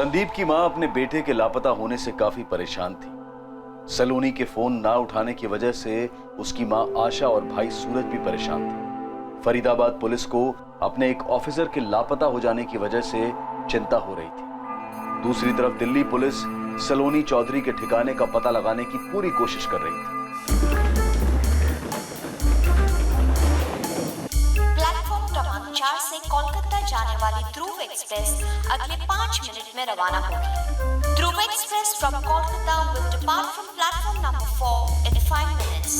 संदीप की मां अपने बेटे के लापता होने से काफी परेशान थी। सलोनी के फोन ना उठाने की वजह से उसकी मां आशा और भाई सूरज भी परेशान थे। फरीदाबाद पुलिस को अपने एक ऑफिसर के लापता हो जाने की वजह से चिंता हो रही थी। दूसरी तरफ दिल्ली पुलिस सलोनी चौधरी के ठिकाने का पता लगाने की पूरी कोशिश कर रही थी। प्लेटफॉर्म क्रमांक 4 से कोलकाता जाने वाली ध्रुव एक्सप्रेस अगले 5 मिनट में रवाना होगी। Dhruv express from Kolkata will depart from platform number 4 in 5 minutes.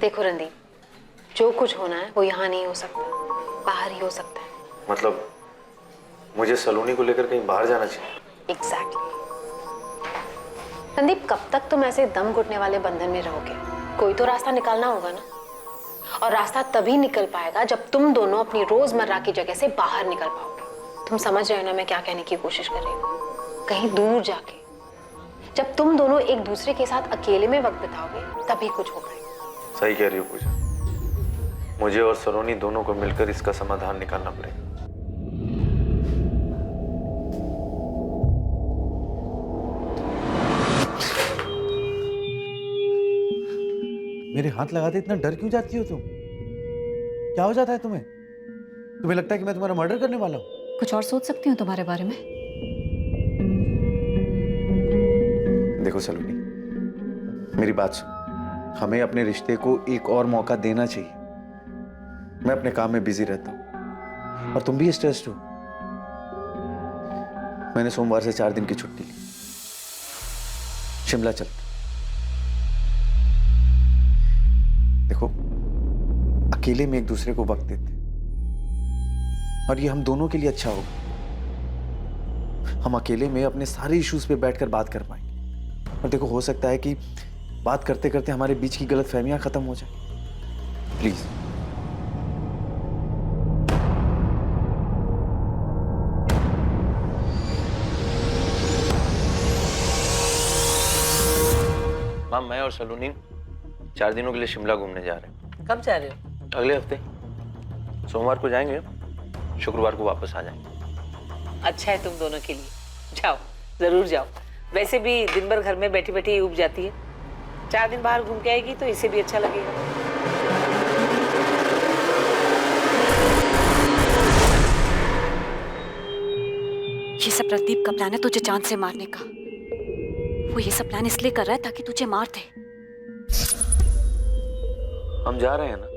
देखो रणदीप, जो कुछ होना है वो यहाँ नहीं हो सकता, बाहर ही हो सकता है। मतलब मुझे सलोनी को लेकर कहीं बाहर जाना चाहिए? एग्जैक्टली। रणदीप, कब तक तुम ऐसे दम घुटने वाले बंधन में रहोगे? कोई तो रास्ता निकालना होगा ना। और रास्ता तभी निकल पाएगा जब तुम दोनों अपनी रोजमर्रा की जगह से बाहर निकल पाओगे। तुम समझ रहे हो ना मैं क्या कहने की कोशिश कर रही हूँ? कहीं दूर जाके, जब तुम दोनों एक दूसरे के साथ अकेले में वक्त बिताओगे तभी कुछ हो पाएगा। सही कह रही हो पूजा, मुझे और सलोनी दोनों को मिलकर इसका समाधान निकालना पड़ेगा। मेरे हाथ लगाते इतना डर क्यों जाती हो तुम? क्या हो जाता है तुम्हें? तुम्हें लगता है कि मैं तुम्हारा मर्डर करने वाला हूं? कुछ और सोच सकती हूँ तुम्हारे बारे में। देखो सलोनी, मेरी बात सुनो। हमें अपने रिश्ते को एक और मौका देना चाहिए। मैं अपने काम में बिजी रहता हूं और तुम भी स्ट्रेस्ड हो। मैंने सोमवार से 4 दिन की छुट्टी ली। शिमला चलते। देखो, अकेले में एक दूसरे को वक्त देते और ये हम दोनों के लिए अच्छा होगा। हम अकेले में अपने सारे इश्यूज पे बैठकर बात कर पाएंगे। और देखो, हो सकता है कि बात करते करते हमारे बीच की गलतफहमियां खत्म हो जाए। प्लीज। माँ, मैं और सलोनी 4 दिनों के लिए शिमला घूमने जा रहे हैं। कब जा रहे हो? अगले हफ्ते सोमवार को जाएंगे, शुक्रवार को वापस आ जाएंगे। अच्छा है तुम दोनों के लिए। जाओ, जरूर जाओ। वैसे भी दिन भर घर में बैठी बैठी ऊब जाती है। 4 दिन बाहर घूम के आएगी तो इसे भी अच्छा लगेगा। ये सब रणदीप का प्लान है तुझे चांद से मारने का। वो ये सब प्लान इसलिए कर रहा है ताकि तुझे मार दे। हम जा रहे हैं ना।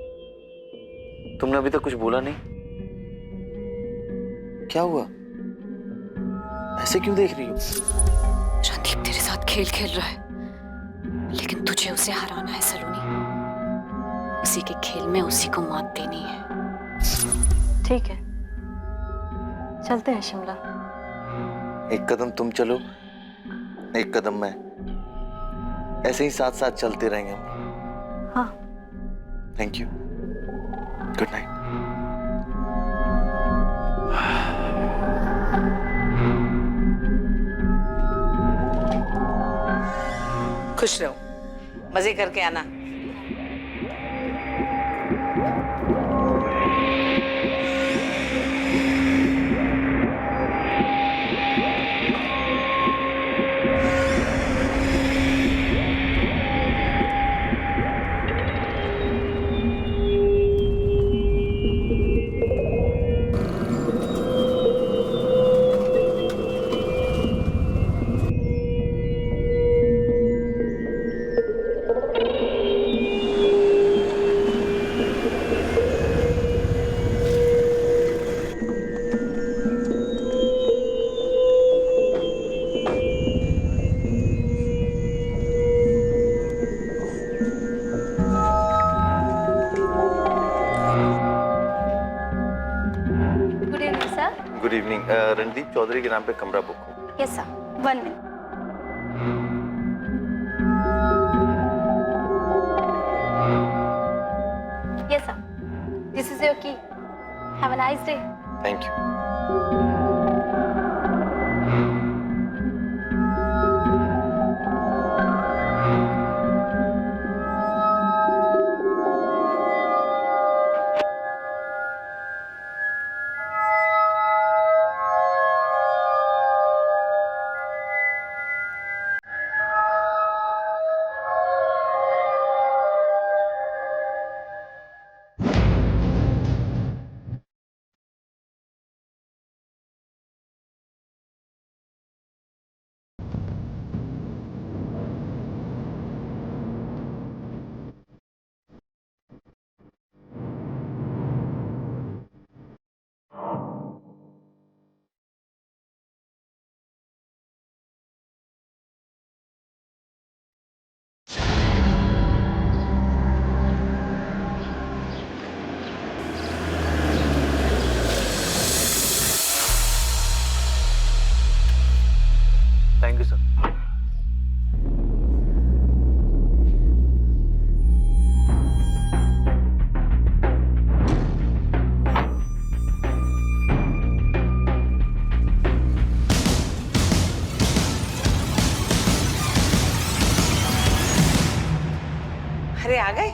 तुमने अभी तक कुछ बोला नहीं। क्या हुआ? ऐसे क्यों देख रही हो? रणदीप तेरे साथ खेल खेल रहा है, लेकिन तुझे उसे हराना है सलोनी। उसी के खेल में उसी को मात देनी है। ठीक है, चलते हैं शिमला। एक कदम तुम चलो, एक कदम मैं, ऐसे ही साथ साथ चलते रहेंगे हम। हाँ। Thank you. Good night. खुश रहो, मजे करके आना। Good evening sir. Good evening. Randeep Chaudhary के नाम पे कमरा बुक हो। Yes sir, 1 minute. Yes sir, this is your key. Have a nice day. Thank you. Thank you sir. अरे आ गए।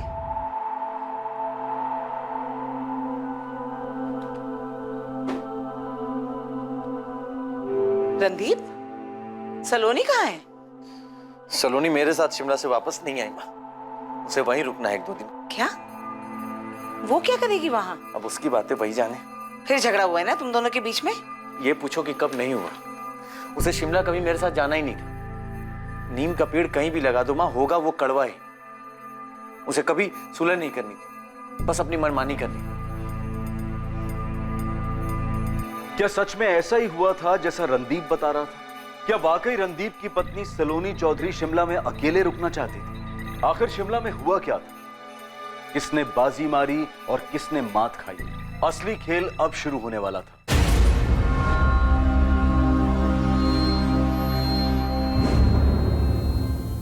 रणदीप, सलोनी कहाँ है? सलोनी मेरे साथ शिमला से वापस नहीं आई माँ, उसे वहीं रुकना है 1-2 दिन। क्या? वो क्या करेगी वहां? अब उसकी बातें वही जाने। फिर झगड़ा हुआ है ना तुम दोनों के बीच में? ये पूछो कि कब नहीं हुआ। उसे शिमला कभी मेरे साथ जाना ही नहीं था। नीम का पेड़ कहीं भी लगा दो माँ, होगा वो कड़वा ही। उसे कभी सुलह नहीं करनी थी, बस अपनी मनमानी करनी। क्या सच में ऐसा ही हुआ था जैसा रणदीप बता रहा था? क्या वाकई रणदीप की पत्नी सलोनी चौधरी शिमला में अकेले रुकना चाहती थी? आखिर शिमला में हुआ क्या था? किसने बाजी मारी और किसने मात खाई? असली खेल अब शुरू होने वाला था।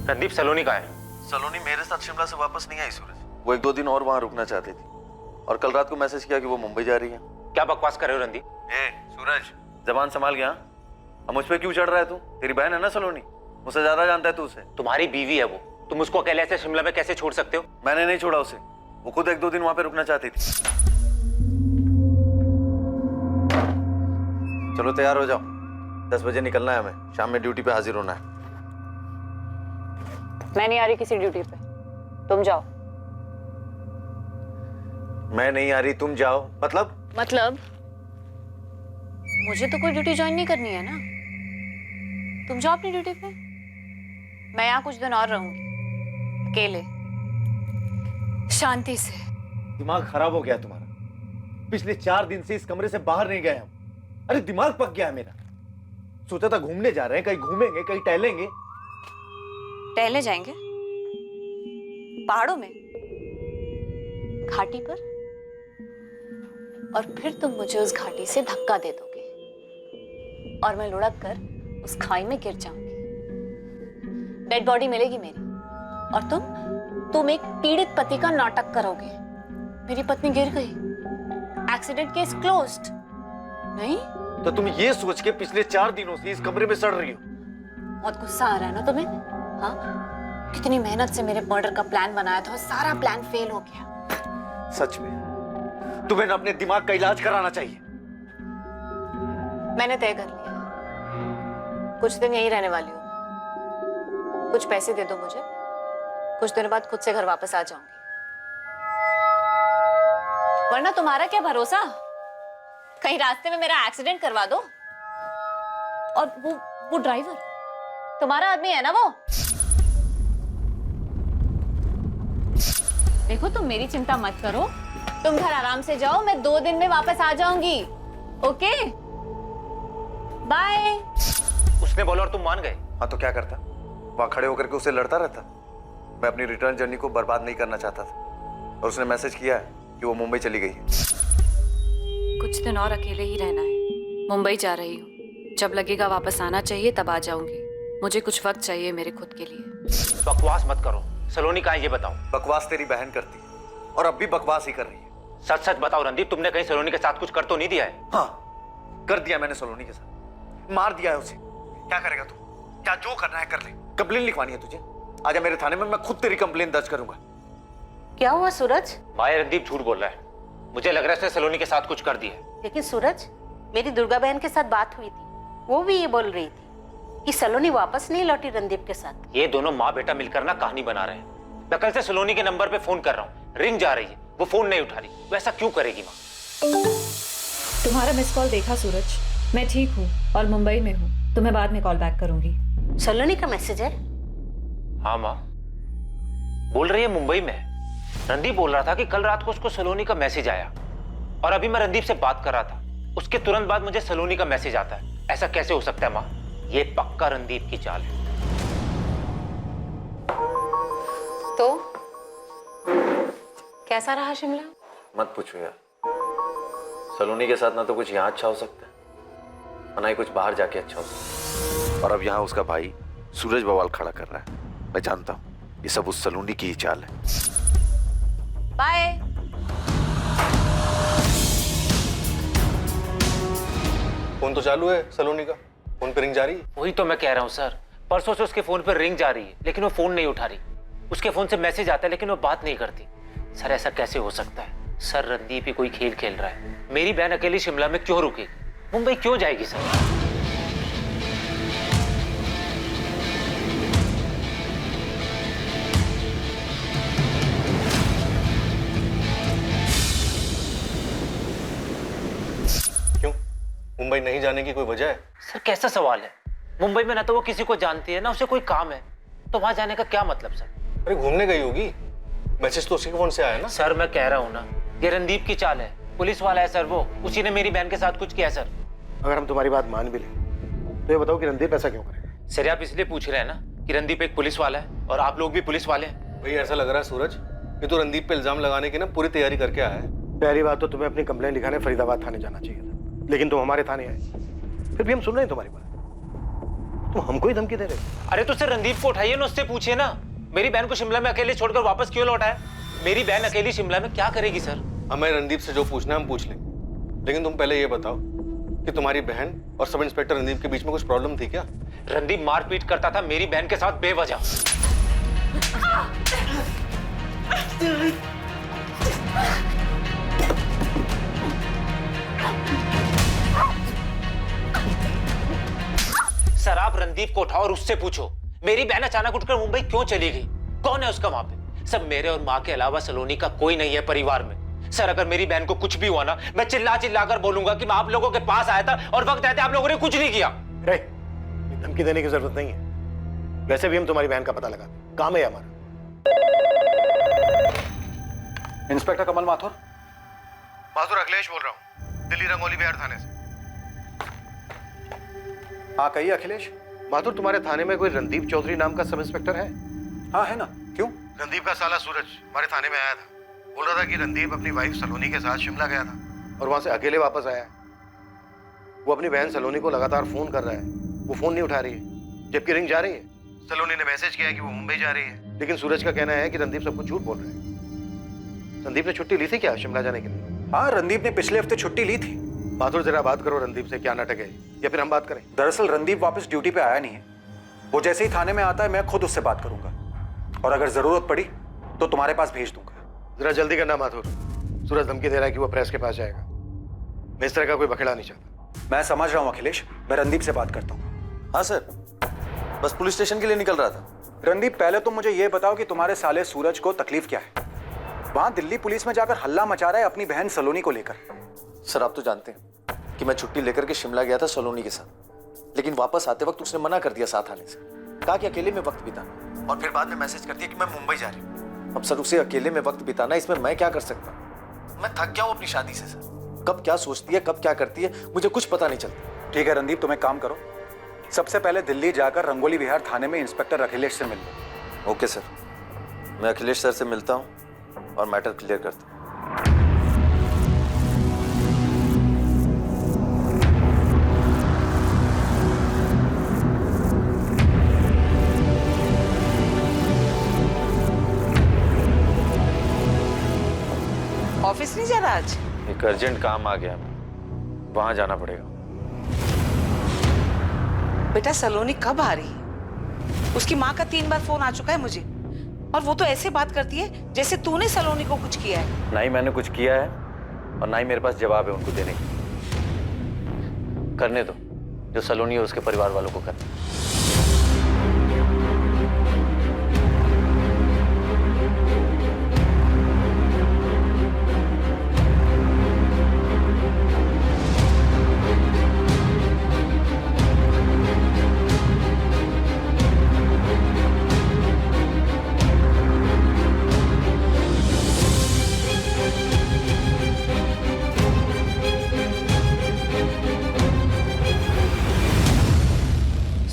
रणदीप, सलोनी कहाँ है? सलोनी मेरे साथ शिमला से वापस नहीं आई सूरज। वो 1-2 दिन और वहां रुकना चाहती थी और कल रात को मैसेज किया कि वो मुंबई जा रही है। क्या बकवास कर रहे हो रणदीप? सूरज, जबान संभाल गया। अब मुझ पे क्यों चढ़ रहा है तू? तेरी बहन है ना सलोनी, मुझसे ज्यादा जानता है तू उसे। तुम्हारी बीवी है वो, तुम उसको अकेले ऐसे शिमला में कैसे छोड़ सकते हो? मैंने नहीं छोड़ा उसे, वो खुद 1-2 दिन वहां पे रुकना चाहती थी। चलो तैयार हो जाओ, 10 बजे निकलना है हमें, शाम में ड्यूटी पे हाजिर होना है। मैं नहीं आ रही किसी ड्यूटी पे, तुम जाओ। मैं नहीं आ रही, तुम जाओ। मतलब मुझे तो कोई ड्यूटी ज्वाइन नहीं करनी है ना। तुम जाओ अपनी ड्यूटी पे, मैं यहाँ कुछ दिन और रहूंगी अकेले, शांति से। दिमाग खराब हो गया तुम्हारा। पिछले 4 दिन से इस कमरे से बाहर नहीं गए हम। अरे दिमाग पक गया है मेरा। सोचा था घूमने जा रहे हैं, कहीं घूमेंगे, कहीं टहलेंगे। टहलने जाएंगे पहाड़ों में, घाटी पर, और फिर तुम मुझे उस घाटी से धक्का दे दोगे और मैं लुढ़क कर उस खाई में गिर जाऊंगी। डेड बॉडी मिलेगी मेरी, और तुम एक पीड़ित पति का नाटक करोगे। मेरी पत्नी गिर गई, एक्सीडेंट केस क्लोज्ड। नहीं, तो तुम ये सोच के पिछले 4 दिनों से इस कमरे में सड़ रही हो? बहुत गुस्सा आ रहा है ना तुम्हें? हाँ, कितनी मेहनत से मेरे मर्डर का प्लान बनाया था और सारा प्लान फेल हो गया। सच में तुम्हें ना अपने दिमाग का इलाज कराना चाहिए। मैंने तय कर लिया है, कुछ दिन यहीं रहने वाली हूँ। कुछ पैसे दे दो मुझे, कुछ दिनों बाद खुद से घर वापस आ जाऊंगी। वरना तुम्हारा क्या भरोसा, कहीं रास्ते में मेरा एक्सीडेंट करवा दो। और वो ड्राइवर तुम्हारा आदमी है ना वो? देखो, तुम मेरी चिंता मत करो, तुम घर आराम से जाओ, मैं 2 दिन में वापस आ जाऊंगी। Okay, bye. उसने बोला और तुम मान गए? हाँ तो क्या करता, वहां खड़े होकर के उसे लड़ता रहता। मैं अपनी रिटर्न जर्नी को बर्बाद नहीं करना चाहता था, और उसने मैसेज किया है कि वो मुंबई चली गई है। कुछ दिन और अकेले ही रहना है। मुंबई जा रही हूँ, जब लगेगा वापस आना चाहिए तब आ जाऊंगी। मुझे कुछ वक्त चाहिए मेरे खुद के लिए। बकवास मत करो। सलोनी कहाँ है ये बताओ। बकवास तेरी बहन करती है, और अब भी बकवास ही कर रही है। सच सच बताओ रणदीप, तुमने कहीं सलोनी के साथ कुछ कर तो नहीं दिया है? हाँ, कर दिया मैंने सलोनी के साथ, मार दिया है उसे। क्या करेगा तू? क्या जो करना है कर ले। कंप्लेन लिखवानी है तुझे? आजा मेरे थाने में, मैं खुद तेरी कंप्लेन दर्ज करूंगा। क्या हुआ सूरज? भाई रणदीप झूठ बोल रहा है। मुझे लग रहा है उसने सलोनी के साथ कुछ कर दिया है। लेकिन सूरज, मेरी दुर्गा बहन के साथ बात हुई थी, वो भी ये बोल रही थी कि सलोनी वापस नहीं लौटी रणदीप के साथ। ये दोनों माँ बेटा मिलकर ना कहानी बना रहे हैं। मैं कल से सलोनी के नंबर पे फोन कर रहा हूँ, रिंग जा रही है, वो फोन नहीं उठा रही। वो ऐसा क्यों करेगी माँ? तुम्हारा मिस कॉल देखा सूरज, मैं ठीक हूँ और मुंबई में हूँ। तुम्हें बाद में कॉल बैक करूंगी। सलोनी का मैसेज है? हाँ माँ, बोल रही है मुंबई में है। रणदीप बोल रहा था कि कल रात को उसको सलोनी का मैसेज आया, और अभी मैं रणदीप से बात कर रहा था, उसके तुरंत बाद मुझे सलोनी का मैसेज आता है। ऐसा कैसे हो सकता है माँ? ये पक्का रणदीप की चाल है। तो कैसा रहा शिमला? मत पूछो यार, सलोनी के साथ ना तो कुछ यहाँ अच्छा हो सकता है, और ना ही कुछ बाहर जाके अच्छा हो सकता है। और अब यहाँ उसका भाई सूरज बवाल खड़ा कर रहा है। मैं जानता हूँ ये सब उस सलोनी की ही चाल है। बाय। फोन तो चालू है सलोनी का, फोन पे रिंग जा रही है। वही तो मैं कह रहा हूँ सर, परसों से उसके फोन पर रिंग जा रही है लेकिन वो फोन नहीं उठा रही। उसके फोन से मैसेज आता है लेकिन वो बात नहीं करती। सर ऐसा कैसे हो सकता है? सर रणदीप ही कोई खेल खेल रहा है। मेरी बहन अकेली शिमला में क्यों रुकेगी? मुंबई क्यों जाएगी सर? क्यों, मुंबई नहीं जाने की कोई वजह है? सर कैसा सवाल है? मुंबई में ना तो वो किसी को जानती है ना उसे कोई काम है, तो वहां जाने का क्या मतलब सर? अरे घूमने गई होगी, मैसेज तो उसी के फोन से आया ना। सर मैं कह रहा हूँ ना, ये रणदीप की चाल है, पुलिस वाला है सर वो, उसी ने मेरी बहन के साथ कुछ किया सर। अगर हम तुम्हारी बात मान भी लें तो ये बताओ कि रणदीप ऐसा क्यों करेगा? सर आप इसलिए पूछ रहे हैं ना कि रणदीप एक पुलिस वाला है और आप लोग भी पुलिस वाले हैं। भाई ऐसा लग रहा है सूरज कि तू रणदीप पे इल्जाम लगाने की ना पूरी तैयारी करके आया है। पहली बात तो तुम्हें अपनी कंप्लेन लिखाने फरीदाबाद थाने जाना चाहिए था, लेकिन तुम हमारे थाने आए। फिर भी हम सुन रहे हैं तुम्हारी बात, तुम हमको ही धमकी दे रहे हो। अरे तो सर रणदीप को उठाइए ना, उससे पूछिए ना मेरी बहन को शिमला में अकेले छोड़कर वापस क्यों लौटा है? मेरी बहन अकेली शिमला में क्या करेगी सर? हमें रणदीप से जो पूछना है हम पूछ लें, लेकिन तुम पहले ये बताओ कि तुम्हारी बहन और सब इंस्पेक्टर रणदीप के बीच में कुछ प्रॉब्लम थी क्या? रणदीप मारपीट करता था मेरी बहन के साथ बेवजह। सर आप रणदीप को उठाओ और उससे पूछो मेरी बहन अचानक उठकर मुंबई क्यों चली गई, कौन है उसका वहां पे? सब मेरे और माँ के अलावा सलोनी का कोई नहीं है परिवार में। सर अगर मेरी बहन को कुछ भी हुआ ना, मैं चिल्ला चिल्ला कर बोलूंगा कि मैं आप लोगों के पास आया था और वक्त रहते आप लोगों ने कुछ नहीं किया। धमकी देने की जरूरत नहीं है, वैसे भी हम तुम्हारी बहन का पता लगा, काम है हमारा। इंस्पेक्टर कमल माथुर। माथुर अखिलेश बोल रहा हूँ, दिल्ली रंगोली बिहार थाने से। हाँ कहिए अखिलेश। माथुर तुम्हारे थाने में कोई रणदीप चौधरी नाम का सब इंस्पेक्टर है? हाँ है ना, क्यों? रणदीप का साला सूरज हमारे थाने में आया था, बोल रहा था कि रणदीप अपनी वाइफ सलोनी के साथ शिमला गया था और वहां से अकेले वापस आया। वो अपनी बहन सलोनी को लगातार फोन कर रहा है, वो फोन नहीं उठा रही है, जबकि रिंग जा रही है। सलोनी ने मैसेज किया है कि वो मुंबई जा रही है, लेकिन सूरज का कहना है कि रणदीप सब कुछ झूठ बोल रहे हैं। रणदीप ने छुट्टी ली थी क्या शिमला जाने के लिए? हाँ, रणदीप ने पिछले हफ्ते छुट्टी ली थी। माथुर जरा बात करो रणदीप से, क्या नाटक है, या फिर हम बात करें? दरअसल रणदीप वापस ड्यूटी पे आया नहीं है। वो जैसे ही थाने में आता है मैं खुद उससे बात करूंगा, और अगर जरूरत पड़ी तो तुम्हारे पास भेज दूंगा। जरा जल्दी करना माथुर, सूरज धमकी दे रहा है कि वो प्रेस के पास जाएगा। मैं इस तरह का कोई बखेड़ा नहीं चाहता। मैं समझ रहा हूँ अखिलेश, मैं रणदीप से बात करता हूँ। हाँ सर, बस पुलिस स्टेशन के लिए निकल रहा था। रणदीप, पहले तुम मुझे ये बताओ कि तुम्हारे साले सूरज को तकलीफ क्या है? वहां दिल्ली पुलिस में जाकर हल्ला मचा रहा है अपनी बहन सलोनी को लेकर। सर आप तो जानते हैं कि मैं छुट्टी लेकर के शिमला गया था सलोनी के साथ, लेकिन वापस आते वक्त उसने मना कर दिया साथ आने से। कहा कि अकेले में वक्त बिताना, और फिर बाद में मैसेज कर दिया कि मैं मुंबई जा रही हूँ। अब सर उसे अकेले में वक्त बिताना, इसमें मैं क्या कर सकता? मैं थक गया हूँ अपनी शादी से सर। कब क्या सोचती है, कब क्या करती है, मुझे कुछ पता नहीं चलता। ठीक है रणदीप, तुम एक काम करो, सबसे पहले दिल्ली जाकर रंगोली विहार थाने में इंस्पेक्टर अखिलेश से मिल लो। ओके सर, मैं अखिलेश सर से मिलता हूँ और मैटर क्लियर करता हूँ। ऑफिस नहीं जा रहा आज? एक अर्जेंट काम आ गया, वहां जाना पड़ेगा। बेटा सलोनी कब आ रही है? उसकी माँ का 3 बार फोन आ चुका है मुझे, और वो तो ऐसे बात करती है जैसे तूने सलोनी को कुछ किया है। ना ही मैंने कुछ किया है और ना ही मेरे पास जवाब है उनको देने की। करने दो जो सलोनी और उसके परिवार वालों को करना।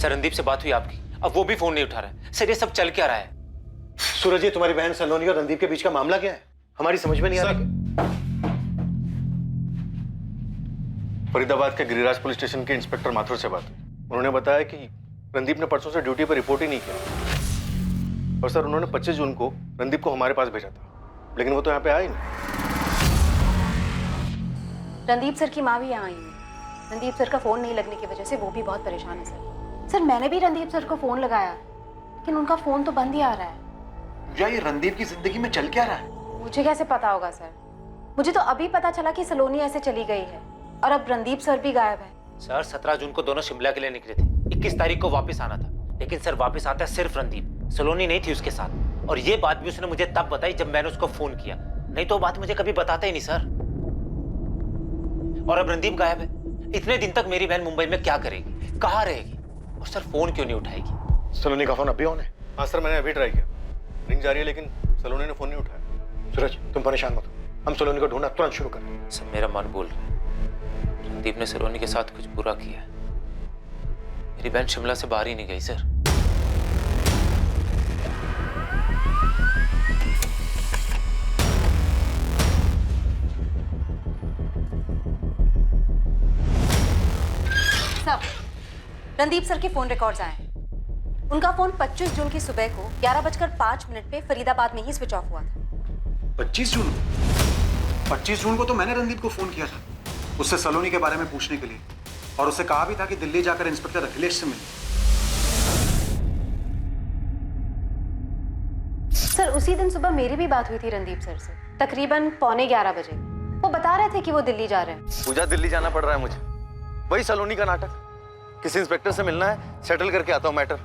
सर रणदीप से बात हुई आपकी? अब वो भी फोन नहीं उठा रहा है। सर ये सब चल क्या रहा है? सूरज, ये तुम्हारी बहन सलोनी और रणदीप के बीच का मामला क्या है? हमारी समझ में नहीं आ रहा। फरीदाबाद के गिरिराज पुलिस स्टेशन के इंस्पेक्टर माथुर से बात हुई। उन्होंने बताया कि रणदीप ने परसों से ड्यूटी पर रिपोर्ट ही नहीं किया, और सर उन्होंने 25 जून को रणदीप को हमारे पास भेजा था, लेकिन वो तो यहाँ पे आया ही नहीं। रणदीप सर की माँ भी यहाँ आई है। रणदीप सर का फोन नहीं लगने की वजह से वो भी बहुत परेशान है सर। सर मैंने भी रणदीप सर को फोन लगाया, लेकिन उनका फोन तो बंद ही आ रहा है। पूजा, ये रणदीप की जिंदगी में चल क्या रहा है? मुझे कैसे पता होगा सर? मुझे तो अभी पता चला कि सलोनी ऐसे चली गई है, और अब रणदीप सर भी गायब है। सर 17 जून को दोनों शिमला के लिए निकले थे, 21 तारीख को वापस आना था, लेकिन सर वापस आता है सिर्फ रणदीप, सलोनी नहीं थी उसके साथ। और ये बात भी उसने मुझे तब बताई जब मैंने उसको फोन किया, नहीं तो बात मुझे कभी बताता ही नहीं सर। और अब रणदीप गायब है। इतने दिन तक मेरी बहन मुंबई में क्या करेगी, कहाँ रहेगी, और सर फोन क्यों नहीं उठाएगी? सलोनी का फोन अभी ऑन है? हाँ सर, मैंने अभी ट्राई किया, रिंग जा रही है, लेकिन सलोनी ने फोन नहीं उठाया। सूरज, तुम परेशान मत हो, हम सलोनी को ढूंढना तुरंत शुरू करें। सर मेरा मन बोल रहा है रणदीप ने सलोनी के साथ कुछ बुरा किया है। मेरी बहन शिमला से बाहर ही नहीं गई सर। रणदीप सर के फोन रिकॉर्ड्स आए हैं। उनका फोन 25 जून की सुबह को 11:05 पे फरीदाबाद में ही स्विच ऑफ हुआ था। 25 जून? 25 जून को तो मैंने रणदीप को फोन किया था उससे सलोनी के बारे में पूछने के लिए, और उससे कहा भी था कि दिल्ली जाकर इंस्पेक्टर अखिलेश से मिले। सर उसी दिन सुबह मेरी भी बात हुई थी रणदीप सर से, तकरीबन 11:15 बजे। वो बता रहे थे कि वो दिल्ली जा रहे हैं। पूजा, दिल्ली जाना पड़ रहा है मुझे, वही सलोनी का नाटक। किसी इंस्पेक्टर से मिलना है, सेटल करके आता हूँ मैटर।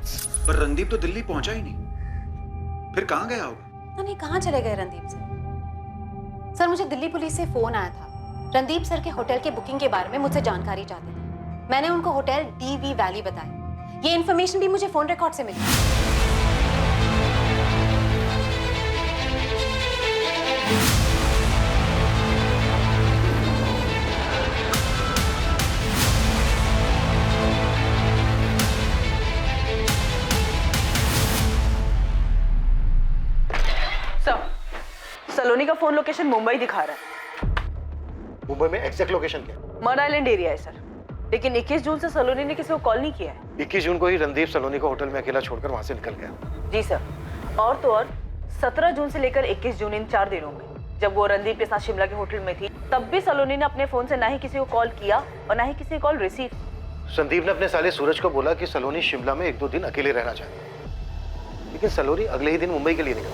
पर रणदीप तो दिल्ली पहुंचा ही नहीं, फिर कहाँ गया होगा? नहीं, कहाँ चले गए रणदीप सर? सर मुझे दिल्ली पुलिस से फोन आया था, रणदीप सर के होटल के बुकिंग के बारे में मुझसे जानकारी चाहते थे। मैंने उनको होटल DV वैली बताया। ये इन्फॉर्मेशन भी मुझे फोन रिकॉर्ड से मिली। सलोनी का फोन लोकेशन मुंबई दिखा रहा है। मुंबई में एग्जैक्ट लोकेशन क्या? मड आइलैंड एरिया है सर। लेकिन 21 जून से सलोनी ने किसी को कॉल नहीं किया है। 21 जून को ही रणदीप सलोनी को होटल में अकेला छोड़कर वहां से निकल गया। जी सर। और तो और 17 जून से लेकर 21 जून इन 4 दिनों में जब वो रणदीप के साथ शिमला के होटल में थी, तब भी सलोनी ने अपने फोन से ना ही किसी को कॉल किया और ना ही किसी कॉल रिसीव। संदीप ने अपने साले सूरज को बोला कि सलोनी शिमला में 1-2 दिन अकेले रहना चाहती है, लेकिन सलोनी अगले ही दिन मुंबई के लिए निकल।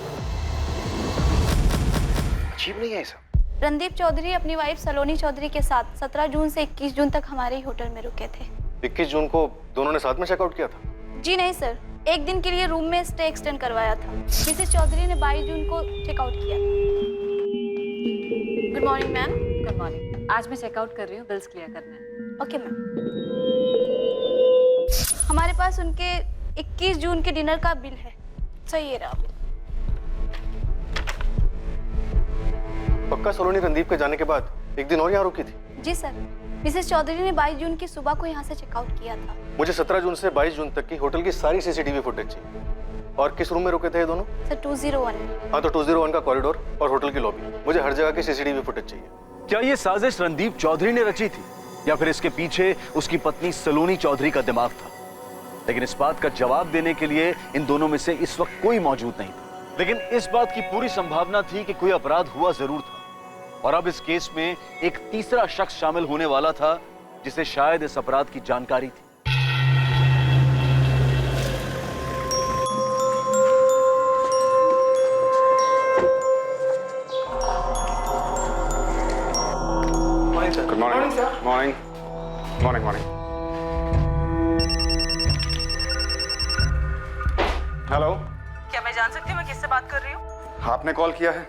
अजीब नहीं है ऐसा? रणदीप चौधरी अपनी वाइफ सलोनी चौधरी के साथ 17 जून से 21 जून तक हमारे ही होटल में रुके थे। 21 जून को दोनों ने साथ में चेकआउट किया था? जी नहीं सर, एक दिन के लिए रूम में स्टे एक्सटेंड करवाया था। मिसेस चौधरी ने 22 जून को चेकआउट किया। Good morning ma'am. Good morning. आज मैं चेकआउट कर रही हूँ, बिल्स क्लियर करने हैं। Okay ma'am. हमारे पास उनके 21 जून के डिनर का बिल है। सही है रहा। पक्का सलोनी रणदीप के जाने के बाद एक दिन और यहाँ रुकी थी? जी सर, मिसेस चौधरी ने 22 जून की सुबह को यहाँ से चेकआउट किया था। मुझे 17 जून से 22 जून तक की होटल की सारी सीसीटीवी फुटेज चाहिए। और किस रूम में रुके थे ये दोनों? सर 201। हाँ, तो 201 का कॉरिडोर और होटल की लॉबी, मुझे हर जगह की सीसीटीवी फुटेज चाहिए। क्या ये साजिश रणदीप चौधरी ने रची थी या फिर इसके पीछे उसकी पत्नी सलोनी चौधरी का दिमाग था? लेकिन इस बात का जवाब देने के लिए इन दोनों में से इस वक्त कोई मौजूद नहीं था। लेकिन इस बात की पूरी संभावना थी कि कोई अपराध हुआ जरूर था, और अब इस केस में एक तीसरा शख्स शामिल होने वाला था जिसे शायद इस अपराध की जानकारी थी। Good morning sir. Morning morning morning. Hello, क्या मैं जान सकती हूँ मैं किससे बात कर रही हूँ? आपने कॉल किया है?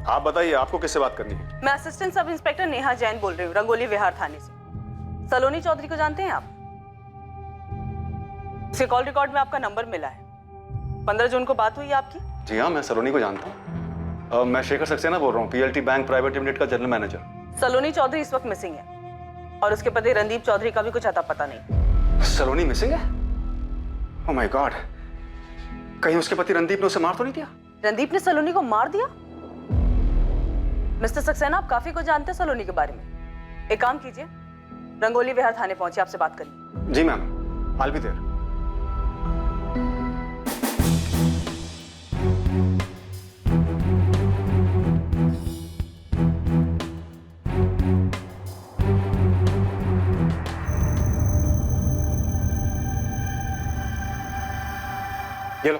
आप बताइए, आपको किससे बात करनी है? मैं assistant sub inspector Neha Jain बोल रही हूँ, रंगोली विहार थाने से। सलोनी चौधरी को जानते हैं आप? उसके कॉल रिकॉर्ड में आपका नंबर मिला है। 15 जून को बात हुई आपकी? जी हाँ, मैं सलोनी को जानता हूँ। मैं शेखर सक्सेना बोल रहा हूँ, PLT बैंक प्राइवेट लिमिटेड का जनरल मैनेजर। सलोनी चौधरी इस वक्त मिसिंग है और उसके पति रणदीप चौधरी का भी कुछ अता पता नहीं। सलोनी मिसिंग है? ओह माय गॉड, कहीं उसके पति रणदीप ने उसे मार तो नहीं दिया? रणदीप ने सलोनी को मार दिया? मिस्टर सक्सेना, आप काफी कुछ जानते हैं सलोनी के बारे में। एक काम कीजिए, रंगोली विहार थाने पहुंचे, आपसे बात करिए। जी मैम, I'll be there। ये लो,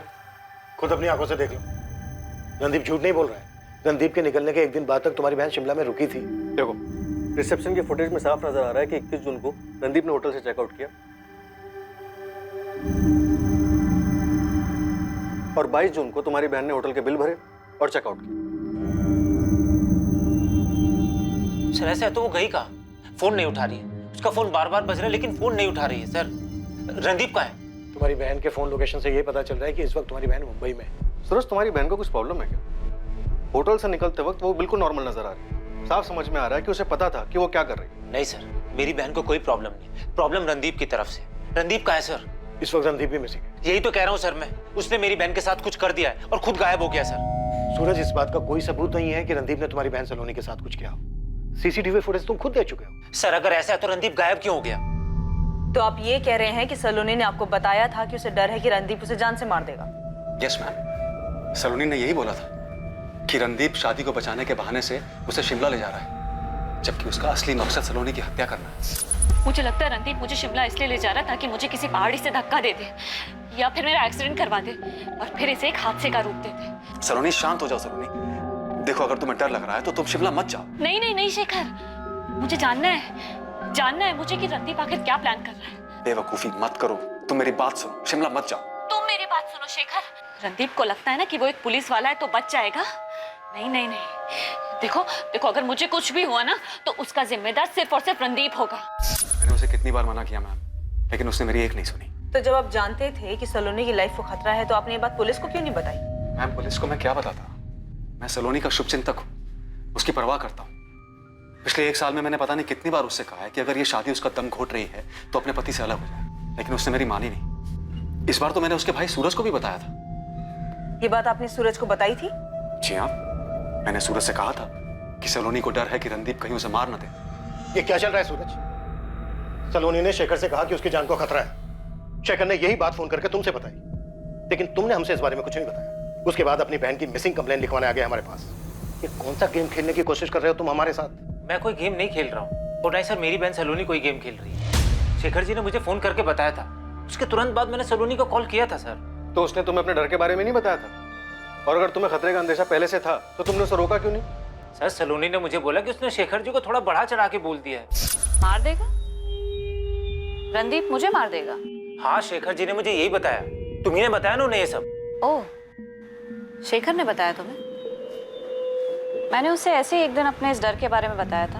खुद अपनी आंखों से देख लो। रणदीप झूठ नहीं बोल रहा है। रणदीप के निकलने के एक दिन बाद तक तुम्हारी बहन शिमला में रुकी थी। देखो, रिसेप्शन की फुटेज में साफ नजर आ रहा है कि 21 जून को रणदीप ने होटल से चेकआउट किया और 22 जून को तुम्हारी बहन ने होटल के बिल भरे और चेकआउट किया। सर ऐसा है तो वो गई कहाँ? फोन नहीं उठा रही है, उसका फोन बार बार बज रहा है लेकिन फोन नहीं उठा रही है। सर रणदीप कहाँ है? तुम्हारी बहन के फोन लोकेशन से ये पता चल रहा है कि इस वक्त तुम्हारी बहन मुंबई में है। सूरज, तुम्हारी बहन को कुछ प्रॉब्लम है क्या? होटल से निकलते वक्त वो बिल्कुल नॉर्मल नजर आ रही है। साफ समझ में आ रहा है कि उसे पता था कि वो क्या कर रही है। नहीं सर, मेरी बहन को कोई प्रॉब्लम नहीं, प्रॉब्लम रणदीप की तरफ से। रणदीप कहाँ है सर? इस वक्त रणदीप भी मिसिंग है। यही तो कह रहा हूँ सर मैं, उसने मेरी बहन के साथ कुछ कर दिया है और खुद गायब हो गया सर। सूरज, इस बात का कोई सबूत नहीं है कि रणदीप ने तुम्हारी बहन सलोनी के साथ कुछ किया हो। सीसीटीवी फुटेज तुम खुद देख चुके हो। सर अगर ऐसा है तो रणदीप गायब क्यों हो गया? तो आप ये कह रहे हैं कि सलोनी ने आपको बताया था कि उसे डर है कि रणदीप उसे जान से मार देगा? यस मैम, सलोनी ने यही बोला था कि रणदीप शादी को बचाने के बहाने से उसे शिमला ले जा रहा है, जबकि उसका असली मकसद सलोनी की हत्या करना है। मुझे लगता है रणदीप मुझे शिमला इसलिए ले जा रहा है ताकि मुझे किसी पहाड़ी से धक्का दे दे या फिर मेरा एक्सीडेंट करवा दे और फिर इसे एक हादसे का रूप दे दे। सलोनी शांत हो जाओ सलोनी। देखो, अगर तुम्हें डर लग रहा है तो तुम शिमला मत जाओ। नहीं नहीं नहीं शेखर, मुझे जानना है मुझे कि रणदीप आखिर क्या प्लान कर रहा है। बेवकूफी मत करो, तुम मेरी बात सुनो, शिमला मत जाओ। तुम मेरी बात सुनो शेखर। रणदीप को लगता है ना कि वो एक पुलिस वाला है तो बच जाएगा। नहीं नहीं नहीं, देखो अगर मुझे कुछ भी हुआ ना तो उसका जिम्मेदार सिर्फ और सिर्फ रणदीप होगा। मैंने उसे कितनी बार मना किया मैम, लेकिन उसने मेरी एक नहीं सुनी। तो जब आप जानते थे कि सलोनी की लाइफ को खतरा है तो आपने ये बात पुलिस को क्यों नहीं बताई? मैम, पुलिस को मैं क्या बताता? मैं सलोनी का शुभचिंतक हूँ, उसकी परवाह करता हूँ। पिछले 1 साल में मैंने पता नहीं कितनी बार उससे कहा है कि अगर ये शादी उसका दम घोट रही है तो अपने पति से अलग हो जाए, लेकिन उसने मेरी मानी नहीं। इस बार तो मैंने उसके भाई सूरज को भी बताया था। ये बात आपने सूरज को बताई थी? जी हाँ, मैंने सूरज से कहा था कि सलोनी को डर है कि रणदीप कहीं उसे मार न दे। ये क्या चल रहा है सूरज? सलोनी ने शेखर से कहा कि उसकी जान को खतरा है। शेखर ने यही बात फोन करके तुमसे बताई, लेकिन तुमने हमसे इस बारे में कुछ नहीं बताया। उसके बाद अपनी बहन की मिसिंग कंप्लेंट लिखवाने आ गए हमारे पास। ये कौन सा गेम खेलने की कोशिश कर रहे हो तुम हमारे साथ? मैं कोई गेम नहीं खेल रहा हूँ, और नहीं सर, मेरी बहन सलोनी कोई गेम खेल रही है। शेखर जी ने मुझे फोन करके बताया था, उसके तुरंत बाद मैंने सलोनी को कॉल किया था सर। तो उसने तुम्हें अपने डर के बारे में नहीं बताया था? और अगर तुम्हें खतरे का अंदेशा पहले से था तो तुमने उसे रोका क्यों नहीं? सर सलोनी ने मुझे बोला कि उसने शेखर जी को थोड़ा बढ़ा चढ़ा के बोल दिया है। मार देगा? रणदीप मुझे मार देगा? हाँ, शेखर जी ने मुझे यही बताया। तुम्ही ने बताया ना उन्हें ये सब? ओह, शेखर ने बताया तुम्हें? मैंने उसे ऐसे ही एक दिन अपने इस डर के बारे में बताया था।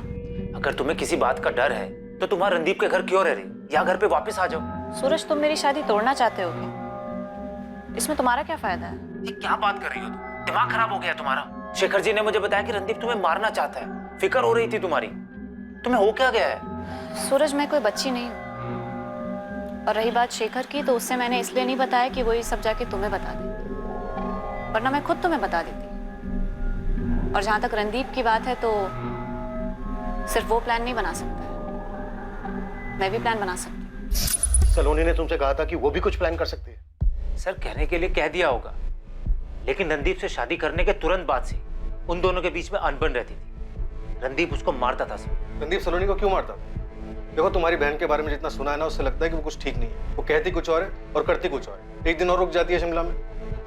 अगर तुम्हें किसी बात का डर है तो तुम्हारा रणदीप के घर क्यों रह रही? या घर पे वापस आ जाओ। सूरज, तुम मेरी शादी तोड़ना चाहते हो क्या? इसमें तुम्हारा क्या फायदा है? ये क्या बात कर रही हो तुम? दिमाग खराब हो गया तुम्हारा। शेखर जी ने मुझे बताया कि रणदीप तुम्हें मारना चाहता है। फिक्र हो रही थी तुम्हारी। तुम्हें हो क्या गया है? सूरज, मैं कोई बच्ची नहीं हूँ। और रही बात शेखर की, तो उससे मैंने इसलिए नहीं बताया कि वो ये सब जाके तुम्हें बता देती, वरना मैं खुद तुम्हें बता देती। और जहां तक रणदीप की बात है, तो सिर्फ वो प्लान नहीं बना सकता है, मैं भी प्लान बना सकती हूँ। सलोनी ने तुमसे कहा था कि वो भी कुछ प्लान कर सकती है। सर, कहने के लिए कह दिया होगा, लेकिन रणदीप से शादी करने के तुरंत बाद से उन दोनों के बीच में अनबन रहती थी। रणदीप उसको मारता था सर। रणदीप सलोनी को क्यों मारता? देखो, तुम्हारी बहन के बारे में जितना सुना है ना, उससे लगता है कि वो कुछ ठीक नहीं है। वो कहती कुछ और है और करती कुछ और है। एक दिन और रुक जाती है शिमला में,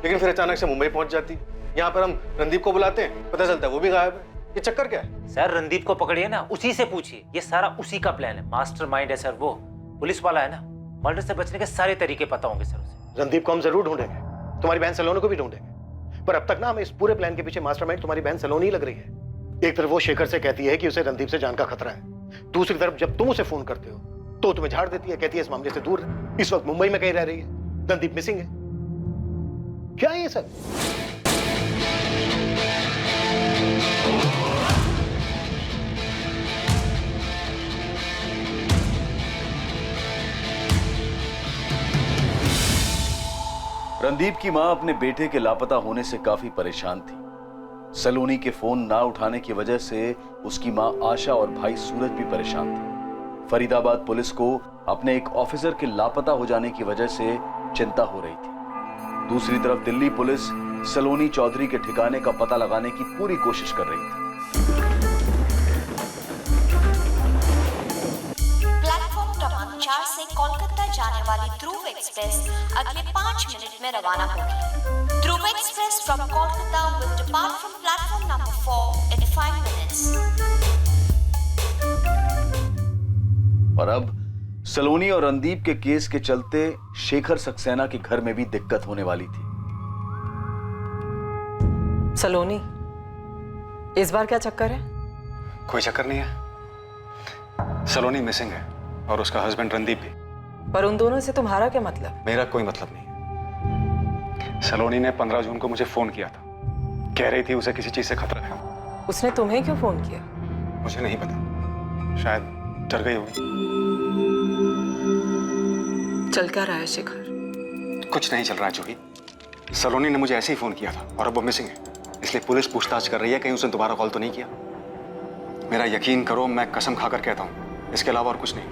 लेकिन फिर अचानक से मुंबई पहुंच जाती है। यहाँ पर हम रणदीप को बुलाते हैं, पता चलता है वो भी गायब है। ये चक्कर क्या है? सर, रणदीप को पकड़िए ना, उसी से पूछिए। ये सारा उसी का प्लान है। मास्टरमाइंड है सर वो। पुलिस वाला है ना, मर्डर से बचने के सारे तरीके पता होंगे सर उसे। रणदीप को हम जरूर ढूंढेंगे, तुम्हारी बहन सलोनी को भी ढूंढेंगे, पर अब तक ना हमें इस पूरे प्लान के पीछे मास्टरमाइंड तुम्हारी बहन सलोनी ही लग रही है। एक तरफ वो शेखर से कहती है कि उसे रणदीप से जान का खतरा है, दूसरी तरफ जब तुम उसे फोन करते हो तो तुम्हें झाड़ देती है, कहती है इस मामले से दूर रहे। इस वक्त मुंबई में कहीं रह रही है, रणदीप मिसिंग है। क्या है ये सब? रणदीप की मां अपने बेटे के लापता होने से काफी परेशान थी। सलोनी के फोन ना उठाने की वजह से उसकी मां आशा और भाई सूरज भी परेशान थे। फरीदाबाद पुलिस को अपने एक ऑफिसर के लापता हो जाने की वजह से चिंता हो रही थी। दूसरी तरफ दिल्ली पुलिस सलोनी चौधरी के ठिकाने का पता लगाने की पूरी कोशिश कर रही थी। प्लेटफॉर्म क्रमांक 4 से कोलकाता जाने वाली ध्रुव एक्सप्रेस अगले 5 मिनट में रवाना होगी। Dhruv express from Kolkata will depart from platform number 4 in 5 minutes. और अब सलोनी और रणदीप के केस के चलते शेखर सक्सेना के घर में भी दिक्कत होने वाली थी। सलोनी, इस बार क्या चक्कर है? कोई चक्कर नहीं है। सलोनी मिसिंग है और उसका हस्बैंड रणदीप भी। पर उन दोनों से तुम्हारा क्या मतलब? मेरा कोई मतलब नहीं। सलोनी ने 15 जून को मुझे फोन किया था, कह रही थी उसे किसी चीज से खतरा है। उसने तुम्हें क्यों फोन किया? मुझे नहीं पता, शायद डर गई होगी। चल क्या रहा है शेखर? कुछ नहीं चल रहा है जूही। सलोनी ने मुझे ऐसे ही फोन किया था और अब वो मिसिंग है, इसलिए पुलिस पूछताछ कर रही है कहीं उसने दोबारा कॉल तो नहीं किया। मेरा यकीन करो, मैं कसम खाकर कहता हूं, इसके अलावा और कुछ नहीं।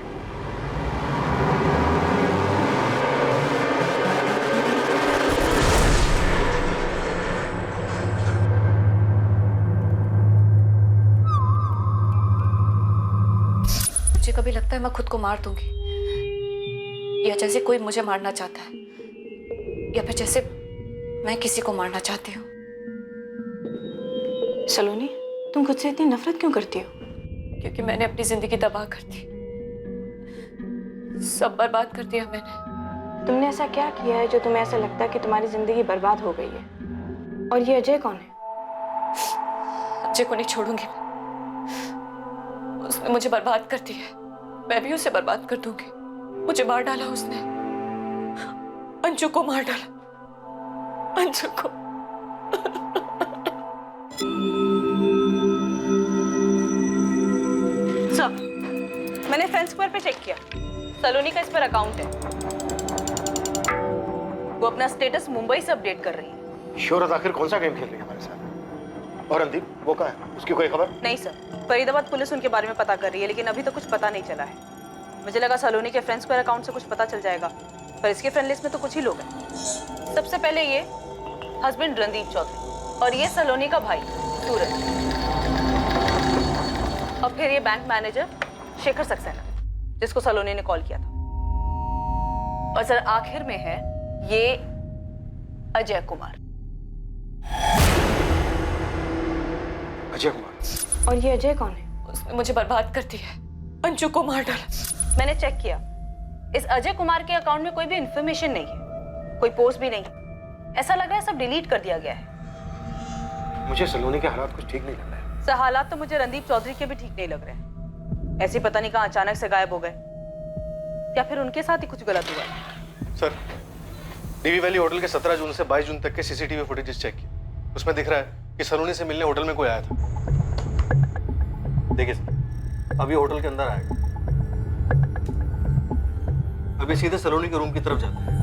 मुझे कभी लगता है मैं खुद को मार दूंगी, या जैसे कोई मुझे मारना चाहता है, या फिर जैसे मैं किसी को मारना चाहती हूँ। सलोनी, तुम खुद से इतनी नफरत क्यों करती हो? क्योंकि मैंने अपनी जिंदगी तबाह कर दी, सब बर्बाद कर दिया मैंने। तुमने ऐसा क्या किया है जो तुम्हें ऐसा लगता है कि तुम्हारी जिंदगी बर्बाद हो गई है? और ये अजय कौन है? अजय को नहीं छोड़ूंगी मैं। उसने मुझे बर्बाद कर दिया है, मैं भी उसे बर्बाद कर दूंगी। मुझे मार डाला उसने, अंजू को मार डाला, अंजू को। सर, मैंने फ्रेंड्स स्क्वायर पे चेक किया, सलोनी का इस पर अकाउंट है। वो अपना स्टेटस मुंबई से अपडेट कर रही है। शोहरत आखिर कौन सा गेम खेल रही है हमारे साथ? और रणदीप वो कहाँ है? उसकी कोई खबर? नहीं सर, फरीदाबाद पुलिस उनके बारे में पता कर रही है, लेकिन अभी तो कुछ पता नहीं चला है। मुझे लगा सलोनी के फ्रेंड स्क्वायर अकाउंट से कुछ पता चल जाएगा, पर इसके फ्रेंड लिस्ट में तो कुछ ही लोग हैं। सबसे पहले ये हस्बैंड रणदीप चौधरी और ये सलोनी का भाई सूरज, और फिर ये बैंक मैनेजर शेखर सक्सेना जिसको सलोनी ने कॉल किया था, और सर आखिर में है ये अजय कुमार। अजय कुमार? और ये अजय कौन है? उसने मुझे बर्बाद कर दिया है, अंशु को मार डाला। मैंने चेक किया, इस अजय कुमार के अकाउंट में कोई भी इंफॉर्मेशन नहीं है, कोई पोस्ट भी नहीं, ऐसा लग रहा है सब डिलीट कर दिया गया है। मुझे सलोनी के हालात कुछ ठीक नहीं लग रहे हैं। सर हालात तो मुझे रणदीप चौधरी के भी ठीक नहीं लग रहे हैं, ऐसी पता नहीं कहाँ अचानक से गायब हो गए, या फिर उनके साथ ही कुछ गलत हुआ है। सर, डीवी वैली होटल के 17 जून से 22 जून तक के सीसीटीवी फुटेजेस चेक किए, उसमें दिख रहा है कि सलोनी से मिलने होटल में कोई आया था। देखिए सर, अभी होटल के अंदर आएगा, अभी सीधे सलोनी के रूम की तरफ जाता है।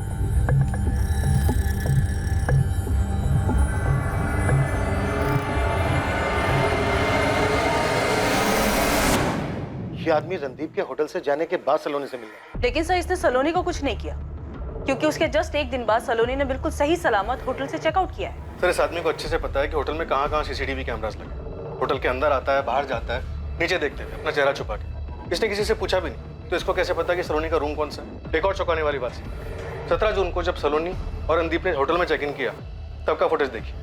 ये आदमी रणदीप के होटल से जाने के बाद सलोनी से मिल गया। लेकिन सर इसने सलोनी को कुछ नहीं किया, क्योंकि उसके जस्ट एक दिन बाद सलोनी ने बिल्कुल सही सलामत होटल से चेकआउट किया है। सर, इस आदमी को अच्छे से पता है कि होटल में कहाँ सीसीटीवी कैमरास लगे। होटल के अंदर आता है, बाहर जाता है, नीचे देखते हुए अपना चेहरा छुपा के। इसने किसी से पूछा भी नहीं, तो इसको कैसे पता कि सलोनी का रूम कौन सा है? एक और चौंकाने वाली बात थी, 17 जून को जब सलोनी और रणदीप ने होटल में चेक इन किया, तब का फुटेज देखिए।